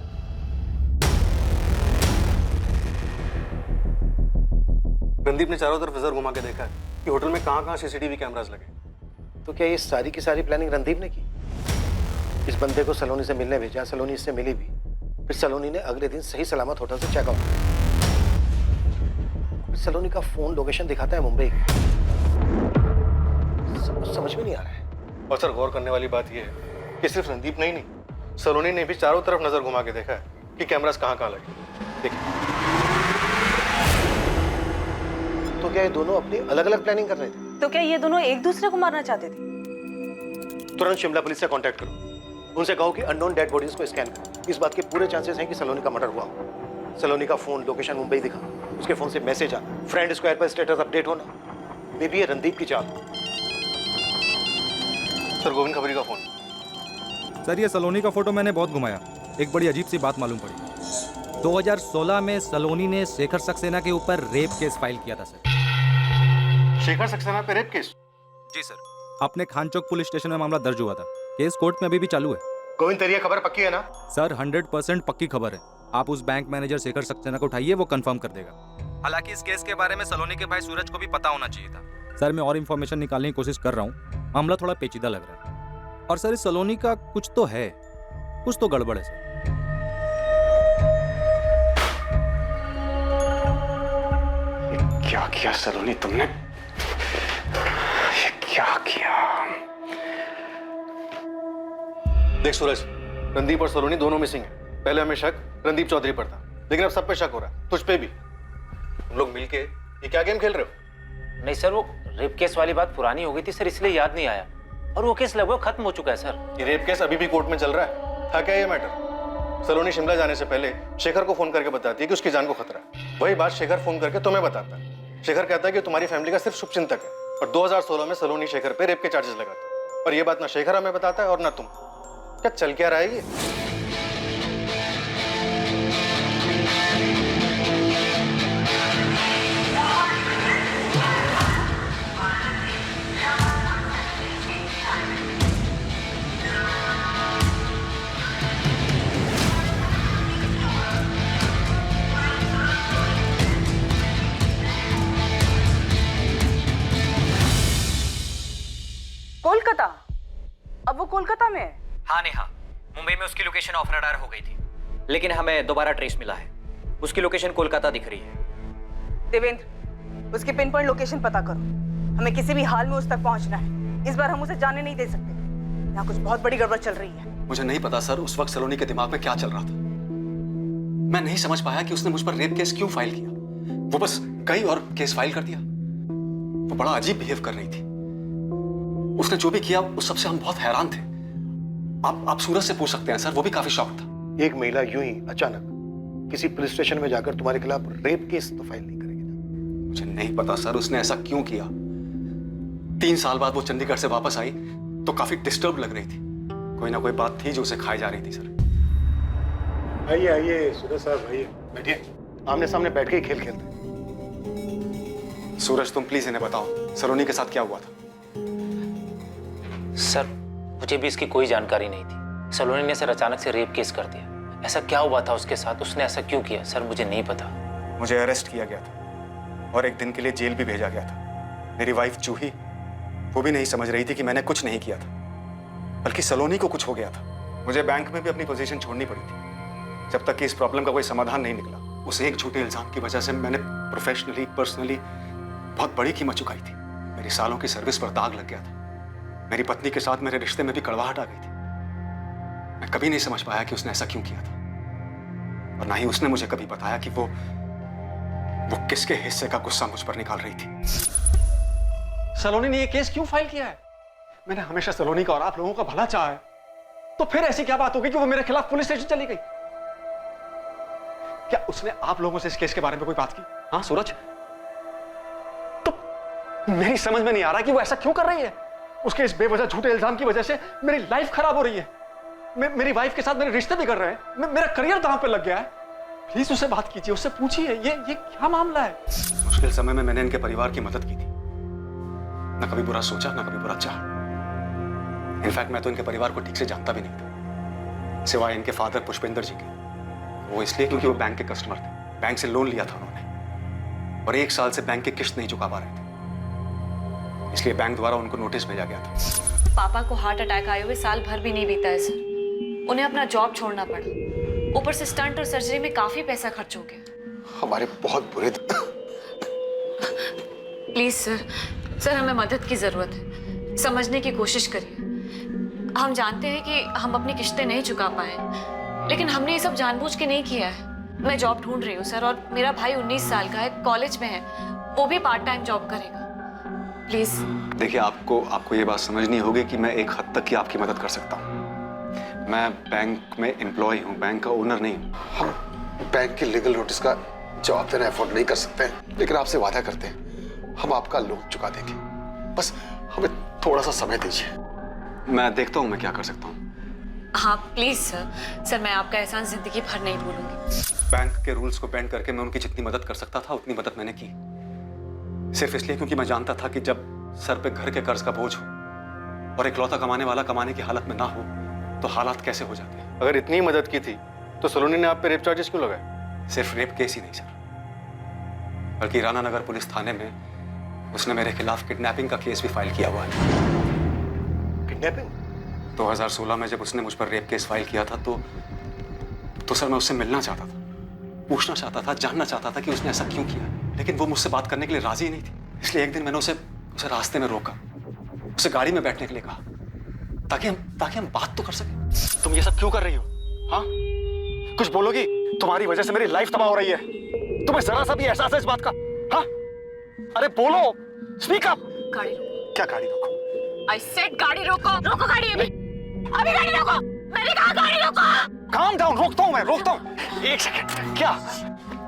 रणदीप ने चारों तरफ नजर घुमा के देखा है कि होटल में कहाँ सीसीटीवी कैमरास लगे। तो क्या ये सारी की सारी प्लानिंग रणदीप ने की? इस बंदे को सलोनी से मिलने भेजा, सलोनी इससे मिली भी, फिर सलोनी ने अगले दिन सही सलामत होटल से चेकआउट किया। फिर सलोनी का फोन लोकेशन दिखाता है मुंबई की। समझ में नहीं आ रहा है। और सर, गौर करने वाली बात यह है कि सिर्फ रणदीप नहीं, सलोनी ने भी चारों तरफ नजर घुमा के देखा है कि कैमरास कहाँ लगे। देखिए, तो क्या ये दोनों अपनी अलग अलग प्लानिंग कर रहे थे? तो क्या ये दोनों एक दूसरे को मारना चाहते थे? तुरंत शिमला पुलिस से कांटेक्ट करो, उनसे कहो कि अननोन डेड बॉडीज को स्कैन करो। इस बात के पूरे चांसेस हैं कि सलोनी का मर्डर हुआ हो। सलोनी का फोन लोकेशन मुंबई दिखा, उसके फोन से मैसेज आना, फ्रेंड स्क्वायर पर स्टेटस अपडेट होना, मे बी ये रणदीप की चाल। सर, गोविंद खबरी का फोन। सर, ये सलोनी का फोटो मैंने बहुत घुमाया, एक बड़ी अजीब सी बात मालूम पड़ी। 2016 में सलोनी ने शेखर सक्सेना के ऊपर रेप केस फाइल किया था सर। शेखर सक्सेना पे रेप केस? जी सर, अपने खानचौक पुलिस स्टेशन में मामला दर्ज हुआ था। केस कोर्ट में अभी भी चालू है। गोविंद, तेरी खबर पक्की है ना? सर, 100% पक्की खबर है। आप उस बैंक मैनेजर शेखर सक्सेना को उठाइए, वो कंफर्म कर देगा। हालांकि इस केस के बारे में सलोनी के भाई सूरज को भी पता होना चाहिए था। सर, मैं और इन्फॉर्मेशन निकालने की कोशिश कर रहा हूँ, मामला थोड़ा पेचीदा लग रहा है। और सर, इस सलोनी का कुछ तो है, कुछ तो गड़बड़ है सर। क्या किया सलोनी तुमने? ये क्या किया? देख सूरज, रणदीप और सलोनी दोनों मिसिंग है। पहले हमें शक रणदीप चौधरी पर था, लेकिन अब सब पे शक हो रहा है, तुझ पे भी। तुम लोग मिलके ये क्या गेम खेल रहे हो? नहीं सर, वो रेप केस वाली बात पुरानी हो गई थी सर, इसलिए याद नहीं आया, और वो केस लगभग खत्म हो चुका है सर। ये रेप केस अभी भी कोर्ट में चल रहा है। था क्या ये मैटर? सलोनी शिमला जाने से पहले शेखर को फोन करके बताती है कि उसकी जान को खतरा है। वही बात शेखर फोन करके तुम्हें बताता है। शेखर कहता है कि तुम्हारी फैमिली का सिर्फ शुभचिंतक है, और 2016 में सलोनी शेखर पे रेप के चार्जेस लगाता है। और ये बात ना शेखर हमें बताता है और ना तुम। क्या चल क्या रहा है ये? कोलकाता? अब वो कोलकाता में है? हाँ नेहा, मुंबई में उसकी लोकेशन ऑफ रडार हो गई थी, लेकिन हमें दोबारा ट्रेस मिला है। उसकी लोकेशन कोलकाता दिख रही है। देवेंद्र, उसकी पिन पॉइंट लोकेशन पता करो, हमें किसी भी हाल में उस तक पहुंचना है। इस बार हम उसे जाने नहीं दे सकते, यहाँ कुछ बहुत बड़ी गड़बड़ चल रही है। मुझे नहीं पता सर, उस वक्त सलोनी के दिमाग में क्या चल रहा था। मैं नहीं समझ पाया कि उसने मुझ पर रेप केस क्यों फाइल किया। वो बस गई और केस फाइल कर दिया। वो बड़ा अजीब बिहेव कर रही थी। उसने जो भी किया उस सबसे हम बहुत हैरान थे। आप सूरज से पूछ सकते हैं सर, वो भी काफी शॉक था। एक महिला यूं ही अचानक किसी पुलिस स्टेशन में जाकर तुम्हारे खिलाफ रेप केस तो फाइल नहीं करेगी ना? मुझे नहीं पता सर, उसने ऐसा क्यों किया। 3 साल बाद वो चंडीगढ़ से वापस आई तो काफी डिस्टर्ब लग रही थी। कोई ना कोई बात थी जो उसे खाई जा रही थी। सर आइए आइए सूरज साहब, आइए बैठिए, आमने सामने बैठ के ही खेल खेलते हैं। सूरज, तुम प्लीज इन्हें बताओ सलोनी के साथ क्या हुआ था। सर मुझे भी इसकी कोई जानकारी नहीं थी। सलोनी ने सर अचानक से रेप केस कर दिया। ऐसा क्या हुआ था उसके साथ, उसने ऐसा क्यों किया सर, मुझे नहीं पता। मुझे अरेस्ट किया गया था और एक दिन के लिए जेल भी भेजा गया था। मेरी वाइफ जूही वो भी नहीं समझ रही थी कि मैंने कुछ नहीं किया था, बल्कि सलोनी को कुछ हो गया था। मुझे बैंक में भी अपनी पोजीशन छोड़नी पड़ी थी जब तक कि इस प्रॉब्लम का कोई समाधान नहीं निकला। उस एक झूठे इल्जाम की वजह से मैंने प्रोफेशनली पर्सनली बहुत बड़ी कीमत चुकाई थी। मेरी सालों की सर्विस पर दाग लग गया था। मेरी पत्नी के साथ मेरे रिश्ते में भी कड़वाहट आ गई थी। मैं कभी नहीं समझ पाया कि उसने ऐसा क्यों किया था, और ना ही उसने मुझे कभी बताया कि वो किसके हिस्से का गुस्सा मुझ पर निकाल रही थी। सलोनी ने ये केस क्यों फाइल किया है? मैंने हमेशा सलोनी का और आप लोगों का भला चाहा है, तो फिर ऐसी क्या बात हो गई कि वो मेरे खिलाफ पुलिस स्टेशन चली गई? क्या उसने आप लोगों से इस केस के बारे में कोई बात की? हाँ सूरज, तो मेरी समझ में नहीं आ रहा कि वो ऐसा क्यों कर रही है। उसके इस बेवजह झूठे इल्जाम की वजह से मेरी लाइफ खराब हो रही है। मेरी वाइफ के साथ मेरे रिश्ते बिगड़ रहे हैं। मेरा करियर दांव पे लग गया है। प्लीज उससे बात कीजिए, उससे पूछिए ये क्या मामला है। मुश्किल समय में मैंने इनके परिवार की मदद की थी। ना कभी बुरा सोचा, ना कभी बुरा चाहा। इनफैक्ट मैं तो इनके परिवार को ठीक से जानता भी नहीं था, सिवाय इनके फादर पुष्पेंद्र जी के। वो इसलिए क्योंकि वो बैंक के कस्टमर थे। बैंक से लोन लिया था उन्होंने और 1 साल से बैंक की किस्त नहीं चुका पा रहे थे, इसलिए बैंक द्वारा उनको नोटिस भेजा गया था। पापा को हार्ट अटैक आए हुए साल भर भी नहीं बीता है सर। उन्हें अपना जॉब छोड़ना पड़ा, ऊपर से स्टंट और सर्जरी में काफी पैसा खर्च हो गया। हमारे बहुत बुरे प्लीज सर हमें मदद की जरूरत है। समझने की कोशिश करिए। हम जानते हैं कि हम अपनी किस्तें नहीं चुका पाए, लेकिन हमने ये सब जानबूझ के नहीं किया है। मैं जॉब ढूंढ रही हूँ सर, और मेरा भाई 19 साल का है, कॉलेज में है, वो भी पार्ट टाइम जॉब करेगा। प्लीज देखिए, आपको ये बात समझनी होगी कि मैं एक हद तक ही आपकी मदद कर सकता हूँ। मैं बैंक में एम्प्लॉय हूँ, बैंक का ओनर नहीं हूँ। हम बैंक की लीगल नोटिस का जवाब देना अफोर्ड नहीं कर सकते, लेकिन आपसे वादा करते हैं हम आपका लोन चुका देंगे। बस हमें थोड़ा सा समय दीजिए। मैं देखता हूँ मैं क्या कर सकता हूँ। हाँ प्लीज सर मैं आपका एहसान जिंदगी भर नहीं भूलूंगी। बैंक के रूल्स को बेंड करके मैं उनकी जितनी मदद कर सकता था उतनी मदद मैंने की, सिर्फ इसलिए क्योंकि मैं जानता था कि जब सर पे घर के कर्ज का बोझ हो और इकलौता कमाने वाला कमाने की हालत में ना हो तो हालात कैसे हो जाते हैं। अगर इतनी मदद की थी तो सलोनी ने आप पे रेप चार्जेस क्यों लगाए? सिर्फ रेप केस ही नहीं सर, बल्कि राना नगर पुलिस थाने में उसने मेरे खिलाफ किडनैपिंग का केस भी फाइल किया हुआ है। किडनैपिंग? 2016 में जब उसने मुझ पर रेप केस फाइल किया था तो सर मैं उससे मिलना चाहता था, पूछना चाहता था, जानना चाहता था कि उसने ऐसा क्यों किया, लेकिन वो मुझसे बात करने के लिए राजी ही नहीं थी। इसलिए एक दिन मैंने उसे रास्ते में रोका, उसे गाड़ी में बैठने के लिए कहा ताकि हम बात तो कर सके। तुम ये सब क्यों कर रही हो? हाँ, कुछ बोलोगी? तुम्हारी वजह से मेरी लाइफ तबाह हो रही है। तुम्हें जरा सा भी एहसास है इस बात का? हाँ, अरे बोलो, स्पीक अप। गाड़ी रोको। क्या गाड़ी रोको? I said गाड़ी रोको। रोको गाड़ी अभी गाड़ी रोको। मैंने कहा गाड़ी रोको। Calm down, रोकता हूँ मैं, रोकता हूँ। एक सेकंड। क्या?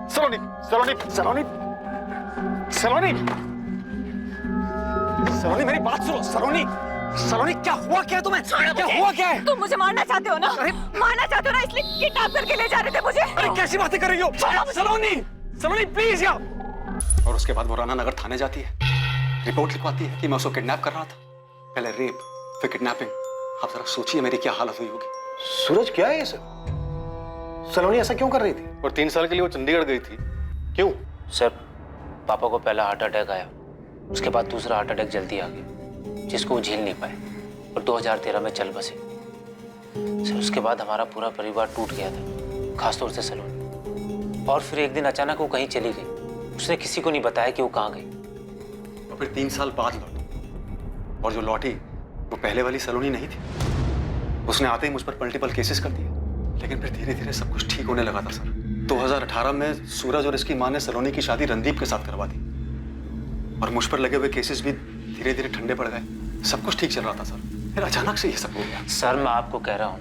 सलोनी, सलोनी, सलोनी, सलोनी, सलोनी मेरी बात सुनो। सलोनी, सलोनी क्या हुआ क्या है तुम्हें? क्या हुआ क्या है? तुम मुझे मारना चाहते हो ना? मारना चाहते हो ना, इसलिए किडनैप करके ले जा रहे थे मुझे। अरे कैसी बातें कर रही हो? सलोनी, सलोनी प्लीज यार। और उसके बाद वो राना नगर थाने जाती है, रिपोर्ट लिखवाती है कि मैं उसको किडनैप कर रहा था। पहले रेप, फिर किडनैपिंग। आप जरा सोचिए मेरी क्या हालत हुई होगी। सूरज क्या है ये सब? सलोनी ऐसा क्यों कर रही थी? और 3 साल के लिए वो चंडीगढ़ गई थी, क्यों? सर पापा को पहला हार्ट अटैक आया, उसके बाद दूसरा हार्ट अटैक जल्दी आ गया जिसको वो झेल नहीं पाए और 2013 में चल बसे। सर उसके बाद हमारा पूरा परिवार टूट गया था, खासतौर से सलोनी। और फिर एक दिन अचानक वो कहीं चली गई, उसने किसी को नहीं बताया कि वो कहाँ गई। और फिर 3 साल बाद लौटी, और जो लौटी वो पहले वाली सलोनी नहीं थी। उसने आते ही मुझ पर मल्टीपल केसेस कर दिए, लेकिन फिर धीरे धीरे सब कुछ ठीक होने लगा था सर। 2018 में सूरज और इसकी मां ने सलोनी की शादी रणदीप के साथ करवा दी, और मुझ पर लगे हुए केसेस भी धीरे धीरे ठंडे पड़ गए। सब कुछ ठीक चल रहा था सर, फिर अचानक से ये सब हो गया। सर मैं आपको कह रहा हूँ,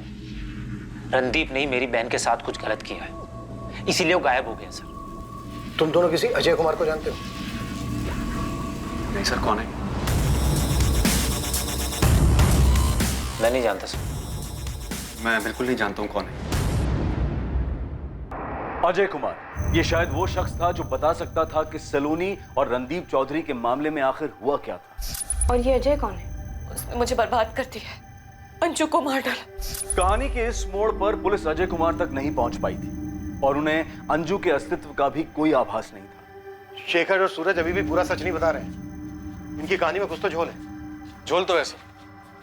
रणदीप ने मेरी बहन के साथ कुछ गलत किया है, इसीलिए वो गायब हो गया सर। तुम दोनों किसी अजय कुमार को जानते हो? नहीं सर, कौन है? मैं नहीं जानता सर। मैं बिल्कुल नहीं जानता हूँ कौन है। अजय कुमार, ये शायद वो शख्स था जो बता सकता था कि सलोनी और रणदीप चौधरी के मामले में आखिर हुआ क्या था। और ये अजय कौन है? उसने मुझे बर्बाद कर दिया है, अंजू को मार डाला। कहानी के इस मोड़ पर पुलिस अजय कुमार तक नहीं पहुंच पाई थी और उन्हें अंजू के अस्तित्व का भी कोई आभास नहीं था। शेखर और सूरज अभी भी पूरा सच नहीं बता रहे हैं। इनकी कहानी में कुछ तो झोल है। झोल तो ऐसा,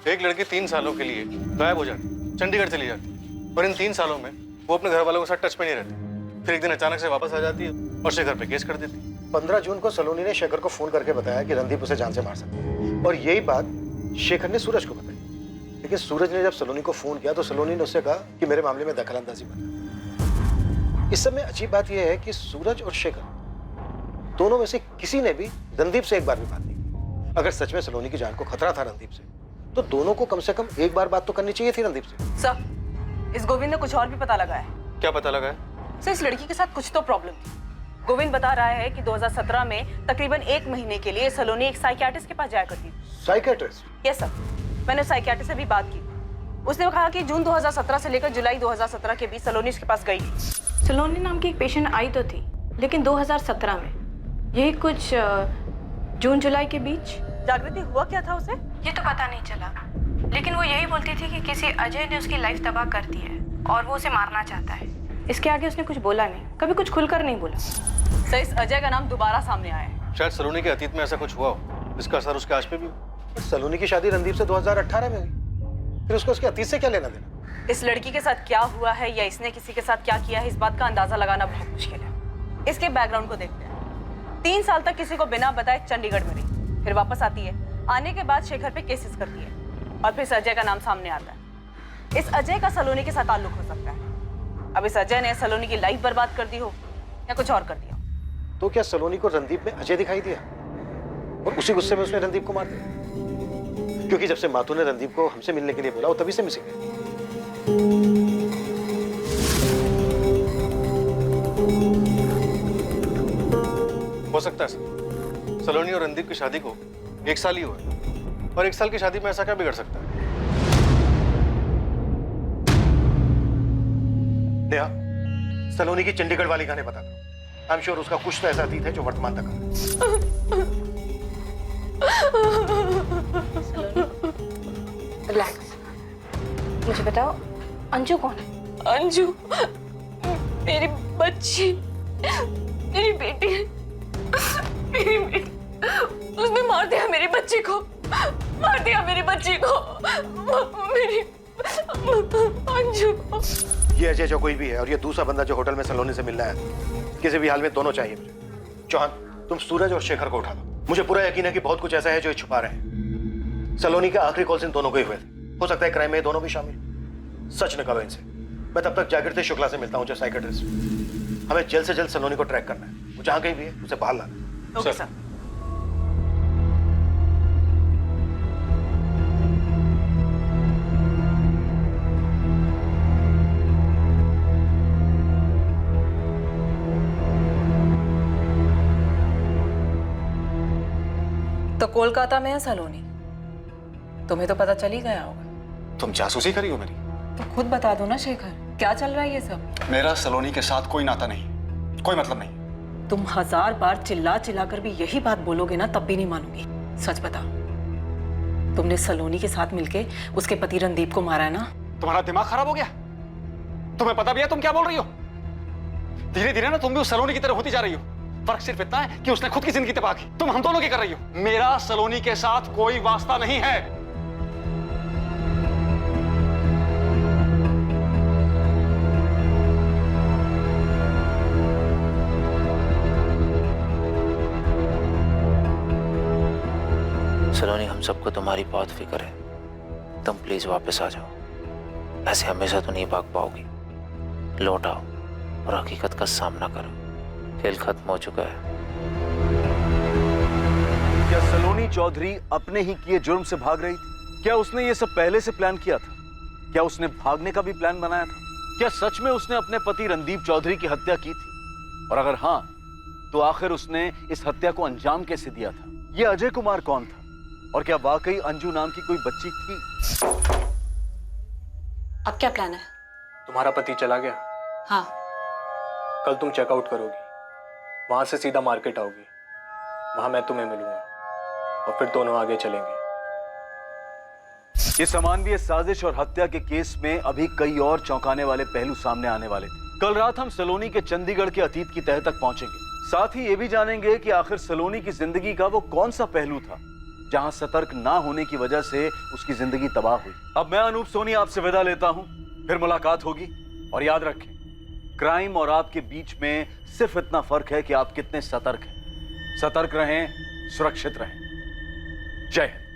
एक लड़की 3 सालों के लिए गायब हो जाती, चंडीगढ़ चली जाती, और इन 3 सालों में वो अपने घर वालों के साथ टच में नहीं रहती। फिर एक दिन अचानक से वापस आ जाती है और शेखर पे केस कर देती। 15 जून को सलोनी ने शेखर को फोन करके बताया कि रणदीप उसे जान से मार सकता है, और यही बात शेखर ने सूरज को बताई। लेकिन सूरज ने जब सलोनी को फोन किया तो सलोनी ने उससे कहा कि मेरे मामले में दखलंदाजी मत। इस समय अजीब बात यह है कि सूरज और शेखर दोनों में से किसी ने भी रणदीप से एक बार भी बात नहीं की। अगर सच में सलोनी की जान को खतरा था रणदीप से, तो दोनों को कम से कम एक बार बात तो करनी चाहिए थी रणदीप से। सर, इस गोविंद ने कुछ और भी पता लगाया है। क्या पता लगा है? सर, इस लड़की के साथ कुछ तो प्रॉब्लम थी। गोविंद बता रहा है कि 2017 में तकरीबन 1 महीने के लिए सलोनी एक साइकियाट्रिस्ट के पास जाया करती थी। साइकियाट्रिस्ट? यस सर, मैंने साइकियाट्रिस्ट से भी बात की। उसने कहा कि जून 2017 से लेकर जुलाई 2017 के बीच सलोनी इसके पास गई थी। सलोनी नाम की एक पेशेंट आई तो थी, लेकिन 2017 में, यही कुछ जून जुलाई के बीच। जागृति, हुआ क्या था उसे? ये तो पता नहीं चला, लेकिन वो यही बोलती थी कि किसी अजय ने उसकी लाइफ तबाह कर दी है और वो उसे मारना चाहता है। इसके आगे उसने कुछ बोला नहीं, कभी कुछ खुलकर नहीं बोला। सर, इस अजय का नाम दोबारा सामने आया है। शायद सलोनी के अतीत में ऐसा कुछ हुआ हो, इसका असर उसके आज पे भी हो। सलोनी की शादी रणदीप से 2018 में हुई, फिर उसको उसके अतीत से क्या लेना देना? इस लड़की के साथ क्या हुआ है या इसने किसी के साथ क्या किया है, इस बात का अंदाजा लगाना बहुत मुश्किल है। इसके बैकग्राउंड को देखते हैं। 3 साल तक किसी को बिना बताए चंडीगढ़ में रही, फिर वापस आती है। आने के बाद शेखर पे केसेस करती है और फिर इस अजय का नाम सामने आता है। इस अजय का सलोनी के साथ ताल्लुक हो सकता है। अब इस अजय ने सलोनी की लाइफ बर्बाद कर दी हो या कुछ और कर दिया। तो क्या सलोनी को रणदीप में अजय दिखाई दिया और उसी गुस्से में उसने रणदीप को मार दिया? क्योंकि जब से मातू ने रणदीप को हमसे मिलने के लिए बोला, वो तभी से मिसिंग है। हो सकता है सर, सलोनी और रणदीप की शादी को 1 साल ही हुआ है, और 1 साल की शादी में ऐसा क्या बिगड़ सकता है? नेहा, सलोनी की चंडीगढ़ वाली गाने बता दो। आई एम श्योर उसका कुछ तो ऐसा अतीत है जो वर्तमान तक रिलैक्स। मुझे बताओ, अंजू कौन है? अंजू मेरी बच्ची, मेरी बेटी, मेरी बेटी। उसने मार दिया मेरी बच्ची को, मार दिया मेरी बच्ची को, मेरी अंजू को। ये अजय जो कोई भी है और ये दूसरा बंदा जो होटल में सलोनी से मिलना है, किसी भी हाल में दोनों चाहिए मुझे। चौहान, तुम सूरज और शेखर को उठा दो। मुझे पूरा यकीन है कि बहुत कुछ ऐसा है जो ये छुपा रहे हैं। सलोनी का आखिरी कॉल इन दोनों को ही हुए थे। हो सकता है क्राइम में दोनों भी शामिल। सच निकालो इनसे। मैं तब तक जागृति शुक्ला से मिलता हूँ, जो साइकियाट्रिस्ट। हमें जल्द से जल्द सलोनी को ट्रैक करना है। वो जहाँ कहीं भी है उसे बाहर लाना। Okay sir. तो कोलकाता में है सलोनी, तुम्हें तो पता चल ही गया होगा। तुम जासूसी करी हो मेरी? तो खुद बता दो ना शेखर, क्या चल रहा है ये सब? मेरा सलोनी के साथ कोई नाता नहीं, कोई मतलब नहीं। तुम 1000 बार चिल्ला चिल्ला कर भी यही बात बोलोगे ना, तब भी नहीं मानूंगी। सच बताओ, तुमने सलोनी के साथ मिलके उसके पति रणदीप को मारा है ना? तुम्हारा दिमाग खराब हो गया? तुम्हें पता भी है तुम क्या बोल रही हो? धीरे धीरे ना तुम भी उस सलोनी की तरह होती जा रही हो। फर्क सिर्फ इतना है कि उसने खुद की जिंदगी तबाह की, तुम हम दोनों की कर रही हो। मेरा सलोनी के साथ कोई वास्ता नहीं है। सलोनी, हम सबको तुम्हारी बहुत फिक्र है। तुम प्लीज वापस आ जाओ। ऐसे हमेशा तो नहीं भाग पाओगी। लौट आओ और हकीकत का सामना करो। खेल खत्म हो चुका है। क्या सलोनी चौधरी अपने ही किए जुर्म से भाग रही थी? क्या उसने ये सब पहले से प्लान किया था? क्या उसने भागने का भी प्लान बनाया था? क्या सच में उसने अपने पति रणदीप चौधरी की हत्या की थी? और अगर हाँ, तो आखिर उसने इस हत्या को अंजाम कैसे दिया था? ये अजय कुमार कौन था? और क्या वाकई अंजू नाम की कोई बच्ची थी? अब क्या प्लान है? तुम्हारा पति चला गया, हाँ। कल तुम चेकआउट करोगी, वहां से सीधा मार्केट आओगी, वहां मैं तुम्हें मिलूंगा और फिर दोनों आगे चलेंगे। इस अमानवीय साजिश और हत्या के केस में अभी कई और चौंकाने वाले पहलू सामने आने वाले थे। कल रात हम सलोनी के चंडीगढ़ के अतीत की तह तक पहुंचेंगे। साथ ही ये भी जानेंगे कि आखिर सलोनी की जिंदगी का वो कौन सा पहलू था जहां सतर्क ना होने की वजह से उसकी जिंदगी तबाह हुई। अब मैं अनूप सोनी आपसे विदा लेता हूं, फिर मुलाकात होगी। और याद रखें, क्राइम और आपके बीच में सिर्फ इतना फर्क है कि आप कितने सतर्क हैं। सतर्क रहें, सुरक्षित रहें। जय हिंद।